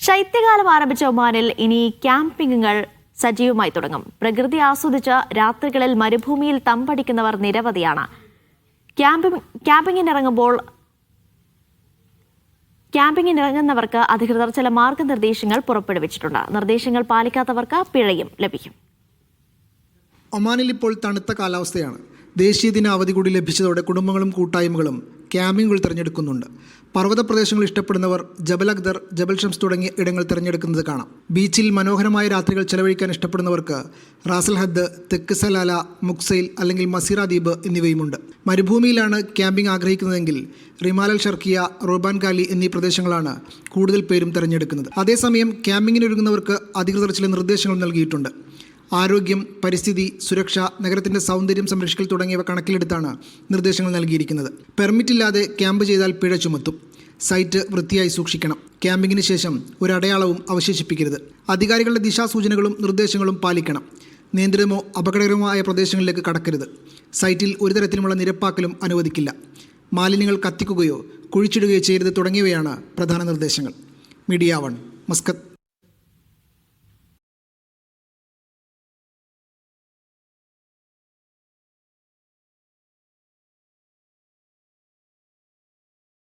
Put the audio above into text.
ശൈത്യകാലം ആരംഭിച്ച ഒമാനിൽ ഇനി ക്യാമ്പിംഗുകൾ സജീവമായി തുടങ്ങും. പ്രകൃതി ആസ്വദിച്ച് രാത്രികളിൽ മരുഭൂമിയിൽ തമ്പടിക്കുന്നവർ നിരവധിയാണ്. ക്യാമ്പിങ്ങിനിറങ്ങുന്നവർക്ക് അധികൃതർ ചില മാർഗനിർദ്ദേശങ്ങൾ പുറപ്പെടുവിച്ചിട്ടുണ്ട്. നിർദ്ദേശങ്ങൾ പാലിക്കാത്തവർക്ക് പിഴയും ലഭിക്കും. ഒമാനിൽ ഇപ്പോൾ തണുത്ത കാലാവസ്ഥയാണ്. ദേശീയ ദിന അവധി കൂടി ലഭിച്ചതോടെ കുടുംബങ്ങളും കൂട്ടായ്മകളും ക്യാമ്പിങ്ങുകൾ തിരഞ്ഞെടുക്കുന്നുണ്ട്. പർവ്വത പ്രദേശങ്ങൾ ഇഷ്ടപ്പെടുന്നവർ ജബൽ അഖ്ദർ, ജബൽ ഷംസ് തുടങ്ങിയ ഇടങ്ങൾ തിരഞ്ഞെടുക്കുന്നത് കാണാം. ബീച്ചിൽ മനോഹരമായ രാത്രികൾ ചെലവഴിക്കാൻ ഇഷ്ടപ്പെടുന്നവർക്ക് റാസൽ ഹദ്, തെക്ക് സലാല, മുക്സൈൽ അല്ലെങ്കിൽ മസീറ ദ്വീപ് എന്നിവയുമുണ്ട്. മരുഭൂമിയിലാണ് ക്യാമ്പിംഗ് ആഗ്രഹിക്കുന്നതെങ്കിൽ റിമാൽ അൽ ഷർക്കിയ, റോബാൻ കാലി എന്നീ പ്രദേശങ്ങളാണ് കൂടുതൽ പേരും തിരഞ്ഞെടുക്കുന്നത്. അതേസമയം ക്യാമ്പിങ്ങിനൊരുങ്ങുന്നവർക്ക് അധികൃതർ ചില നിർദ്ദേശങ്ങൾ നൽകിയിട്ടുണ്ട്. ആരോഗ്യം, പരിസ്ഥിതി, സുരക്ഷ, നഗരത്തിൻ്റെ സൗന്ദര്യം സംരക്ഷിക്കൽ തുടങ്ങിയവ കണക്കിലെടുത്താണ് നിർദ്ദേശങ്ങൾ നൽകിയിരിക്കുന്നത്. പെർമിറ്റില്ലാതെ ക്യാമ്പ് ചെയ്താൽ പിഴ ചുമത്തും. സൈറ്റ് വൃത്തിയായി സൂക്ഷിക്കണം. ക്യാമ്പിങ്ങിന് ശേഷം ഒരു അടയാളവും അവശേഷിപ്പിക്കരുത്. അധികാരികളുടെ ദിശാസൂചനകളും നിർദ്ദേശങ്ങളും പാലിക്കണം. നിയന്ത്രിതമോ അപകടകരമായ പ്രദേശങ്ങളിലേക്ക് കടക്കരുത്. സൈറ്റിൽ ഒരു തരത്തിലുമുള്ള നിരപ്പാക്കലും അനുവദിക്കില്ല. മാലിന്യങ്ങൾ കത്തിക്കുകയോ കുഴിച്ചിടുകയോ ചെയ്യരുത് തുടങ്ങിയവയാണ് പ്രധാന നിർദ്ദേശങ്ങൾ. Media 1, Muscat.